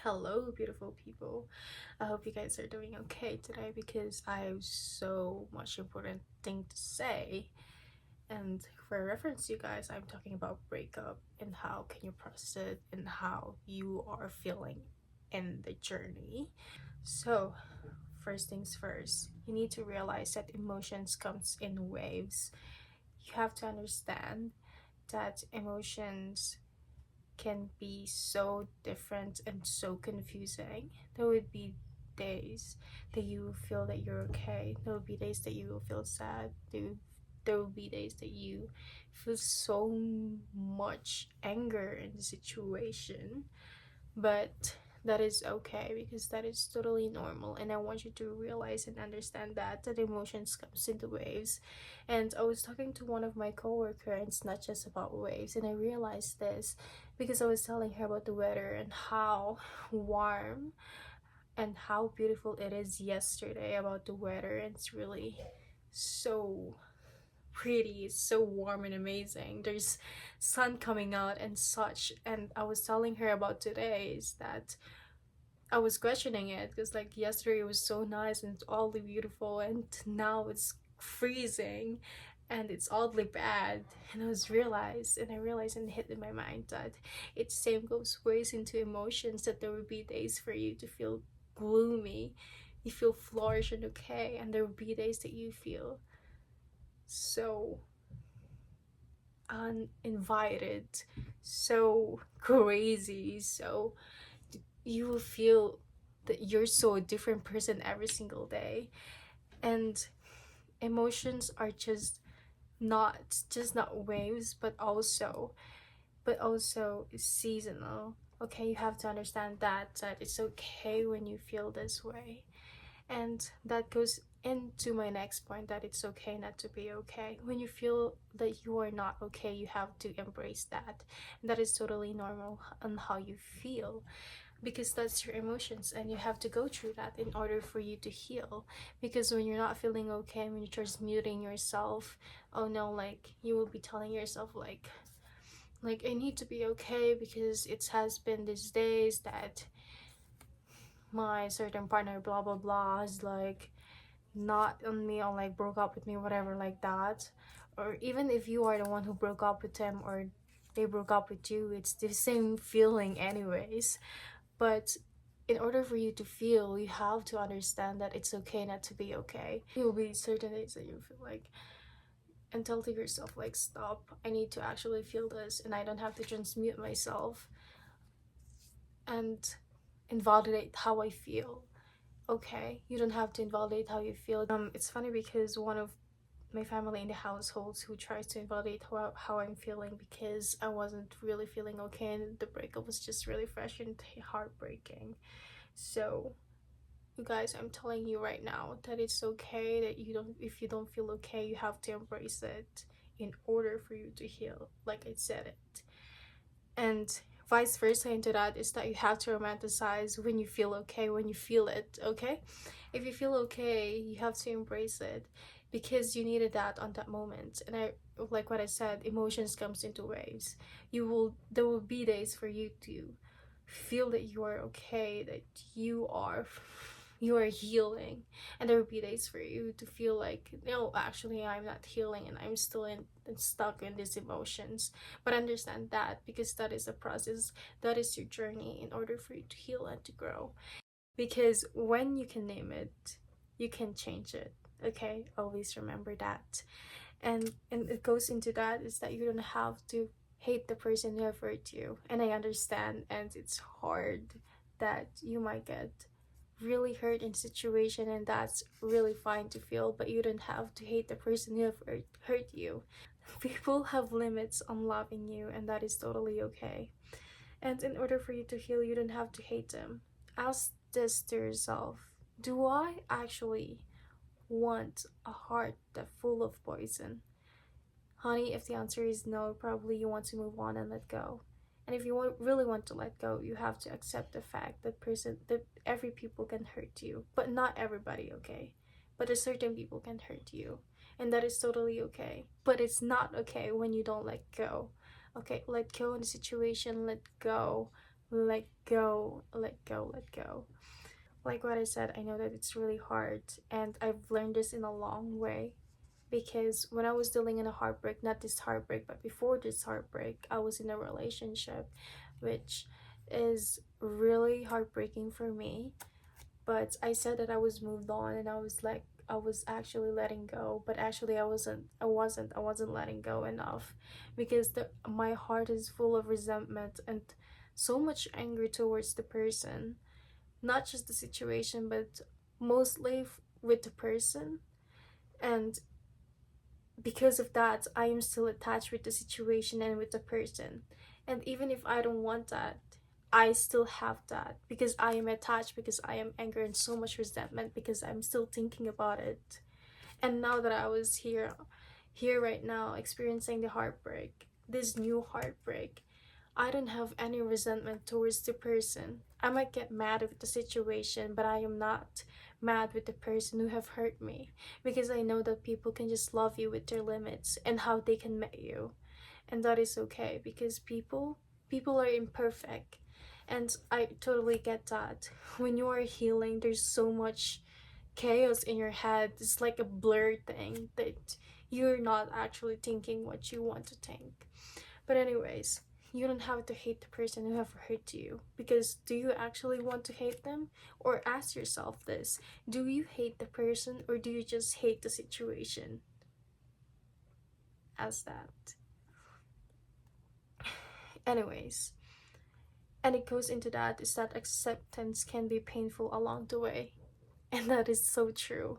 Hello, beautiful people. I hope you guys are doing okay today because I have so much important thing to say. And for reference, you guys, I'm talking about breakup and how can you process it and how you are feeling in the journey. So, first things first, you need to realize that emotions comes in waves. You have to understand that emotions can be so different and so confusing. There would be days that you will feel that you're okay. There will be days that you will feel sad. There will be days that you feel so much anger in the situation. But that is okay because that is totally normal, and I want you to realize and understand that emotions comes into waves. And I was talking to one of my coworker, and it's not just about waves, and I realized this because I was telling her about the weather and how warm and how beautiful it is yesterday about the weather. And it's really so pretty, it's so warm and amazing. There's sun coming out and such. And I was telling her about today is that I was questioning it because like yesterday it was so nice and it's oddly beautiful, and now it's freezing and it's oddly bad. And I realized and it hit in my mind that it same goes ways into emotions, that there will be days for you to feel gloomy, you feel flourish and okay, and there will be days that you feel so uninvited, so crazy, so you will feel that you're so a different person every single day. And emotions are just not waves, but also seasonal. Okay, you have to understand that it's okay when you feel this way. And that goes into my next point, that it's okay not to be okay. When you feel that you are not okay, you have to embrace that. And that is totally normal on how you feel, because that's your emotions and you have to go through that in order for you to heal. Because when you're not feeling okay, when you're just muting yourself, oh no, like you will be telling yourself like I need to be okay because it has been these days that my certain partner blah blah blah is like not on me, or like broke up with me, whatever, like that. Or even if you are the one who broke up with them, or they broke up with you, it's the same feeling anyways. But in order for you to feel, you have to understand that it's okay not to be okay. There will be certain days that you feel like, and tell to yourself like, stop, I need to actually feel this, and I don't have to transmute myself and invalidate how I feel. Okay, you don't have to invalidate how you feel. It's funny because one of my family in the households who tries to invalidate how I'm feeling because I wasn't really feeling okay, and the breakup was just really fresh and heartbreaking. So you guys, I'm telling you right now that it's okay that you don't, if you don't feel okay, you have to embrace it in order for you to heal, like I said it. And vice versa into that is that you have to romanticize when you feel okay, when you feel it. Okay, if you feel okay, you have to embrace it because you needed that on that moment. And I, like what I said, emotions comes into waves. There will be days for you to feel that you are okay, that you are healing. And there will be days for you to feel like, no, actually I'm not healing and I'm still stuck in these emotions. But understand that, because that is a process, that is your journey in order for you to heal and to grow. Because when you can name it, you can change it. Okay, always remember that. And it goes into that is that you don't have to hate the person who have hurt you. And I understand, and it's hard that you might get really hurt in situation, and that's really fine to feel, but you don't have to hate the person who have hurt you. People have limits on loving you, and that is totally okay. And in order for you to heal, you don't have to hate them. Ask this to yourself: do I actually want a heart that's full of poison? Honey, if the answer is no, probably you want to move on and let go. And if you really want to let go, you have to accept the fact that every people can hurt you, but not everybody, okay? But a certain people can hurt you, and that is totally okay. But it's not okay when you don't let go. Okay, let go in the situation, let go let go, let go, let go. Like what I said, I know that it's really hard, and I've learned this in a long way, because when I was dealing in a heartbreak, not this heartbreak, but before this heartbreak, I was in a relationship, which is really heartbreaking for me. But I said that I was moved on, and I was like, I was actually letting go, but actually I wasn't letting go enough, because my heart is full of resentment and so much anger towards the person, not just the situation, but mostly with the person. And because of that, I am still attached with the situation and with the person. And even if I don't want that, I still have that, because I am attached, because I am angry and so much resentment, because I'm still thinking about it. And now that I was here right now, experiencing the heartbreak, this new heartbreak, I don't have any resentment towards the person. I might get mad with the situation, but I am not mad with the person who have hurt me, because I know that people can just love you with their limits and how they can met you. And that is okay, because people are imperfect. And I totally get that. When you are healing, there's so much chaos in your head. It's like a blurred thing that you're not actually thinking what you want to think. But anyways, you don't have to hate the person who have hurt you, because do you actually want to hate them? Or ask yourself this: do you hate the person, or do you just hate the situation? As that. Anyways, and it goes into that is that acceptance can be painful along the way. And that is so true.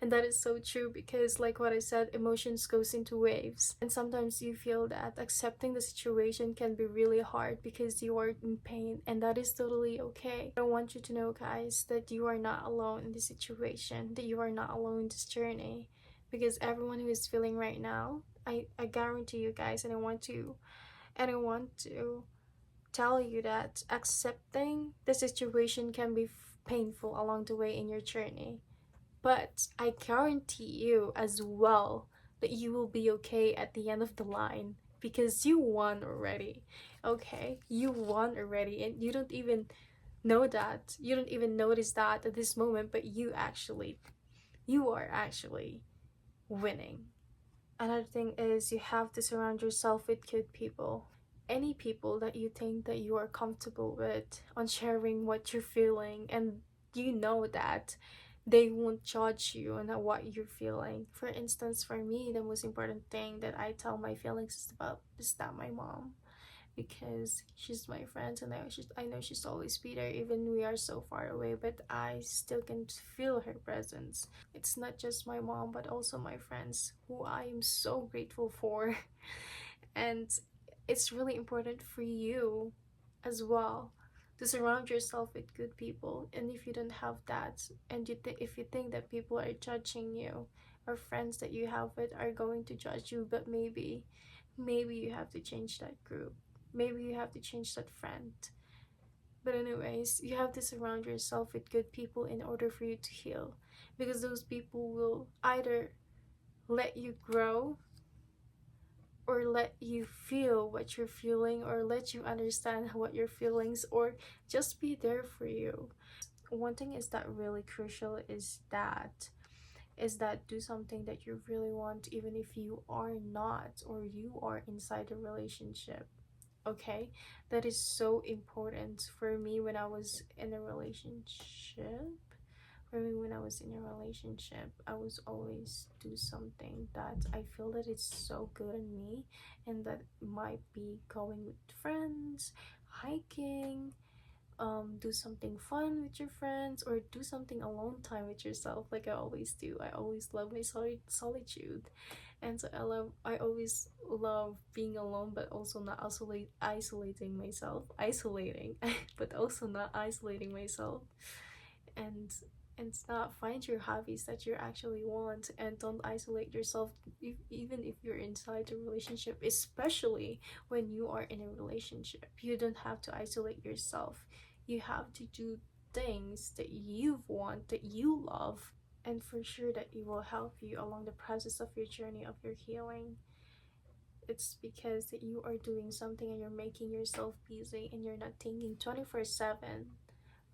And that is so true, because like what I said, emotions goes into waves, and sometimes you feel that accepting the situation can be really hard because you are in pain, and that is totally okay. I want you to know, guys, that you are not alone in this situation, that you are not alone in this journey, because everyone who is feeling right now, I guarantee you guys, and I want to tell you that accepting the situation can be painful along the way in your journey, but I guarantee you as well that you will be okay at the end of the line, because you won already. Okay? You won already, and you don't even know that. You don't even notice that at this moment, but you are actually winning. Another thing is, you have to surround yourself with good people. Any people that you think that you are comfortable with on sharing what you're feeling, and you know that they won't judge you on what you're feeling. For instance, for me, the most important thing that I tell my feelings is that my mom, because she's my friend, and I know she's always be there, even we are so far away, but I still can feel her presence. It's not just my mom, but also my friends, who I am so grateful for. And it's really important for you as well to surround yourself with good people. And if you don't have that, and if you think that people are judging you, or friends that you have with are going to judge you, but maybe you have to change that group, maybe you have to change that friend. But anyways, you have to surround yourself with good people in order for you to heal, because those people will either let you grow, or let you feel what you're feeling, or let you understand what your feelings, or just be there for you. One thing is that really crucial is that do something that you really want, even if you are not, or you are inside a relationship. Okay, that is so important for me when I was in a relationship. I was always do something that I feel that it's so good in me, and that might be going with friends, hiking, do something fun with your friends, or do something alone time with yourself, like I always do. I always love my solitude, and so I always love being alone, but also not isolating myself, isolating, but also not isolating myself. And and not find your hobbies that you actually want, and don't isolate yourself, even if you're inside a relationship, especially when you are in a relationship. You don't have to isolate yourself. You have to do things that you want, that you love, and for sure that it will help you along the process of your journey of your healing. It's because that you are doing something and you're making yourself busy and you're not thinking 24/7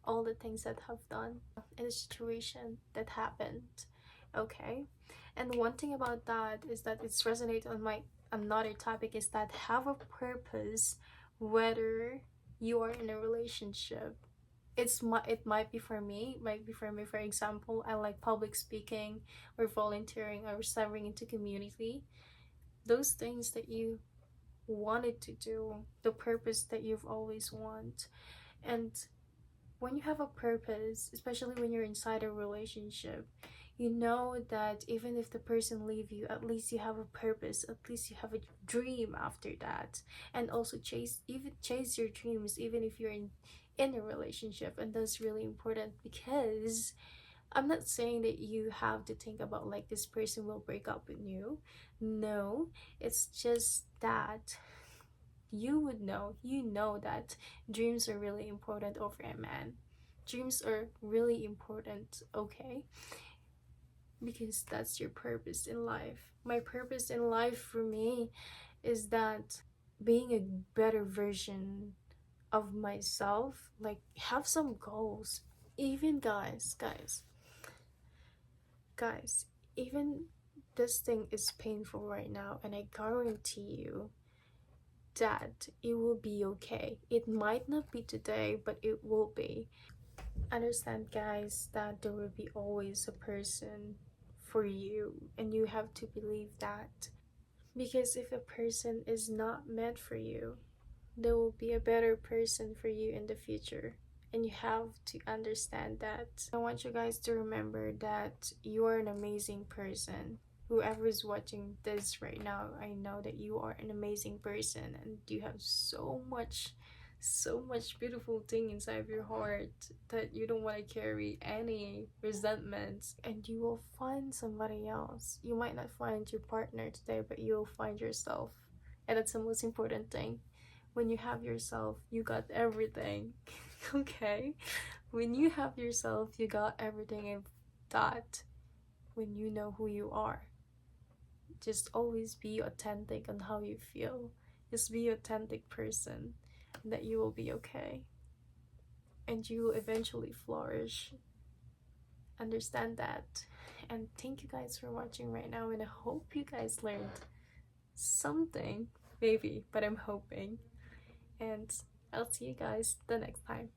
all the things that have done in the situation that happened. Okay, and one thing about that is that it's resonate on my another topic is that have a purpose, whether you are in a relationship. It might be for me, might be for me. For example, I like public speaking or volunteering or serving into community. Those things that you wanted to do, the purpose that you've always want. And when you have a purpose, especially when you're inside a relationship, you know that even if the person leave you, at least you have a purpose, at least you have a dream after that. And also chase your dreams even if you're in a relationship. And that's really important because I'm not saying that you have to think about like this person will break up with you. No, it's just that you would know, you know that dreams are really important over a man. Dreams are really important, okay? Because that's your purpose in life. My purpose in life for me is that being a better version of myself, like have some goals. Even guys, even this thing is painful right now, and I guarantee you that it will be okay. It might not be today, but it will be. Understand, guys, that there will be always a person for you, and you have to believe that. Because if a person is not meant for you, there will be a better person for you in the future. And you have to understand that. I want you guys to remember that you are an amazing person. Whoever is watching this right now, I know that you are an amazing person and you have so much beautiful thing inside of your heart that you don't want to carry any resentments, and you will find somebody else. You might not find your partner today, but you'll find yourself. And that's the most important thing. When you have yourself, you got everything. Okay? When you have yourself, you got everything. And that, when you know who you are, just always be authentic on how you feel. Just be authentic person, and that you will be okay. And you will eventually flourish. Understand that. And thank you guys for watching right now, and I hope you guys learned something. Maybe, but I'm hoping. And I'll see you guys the next time.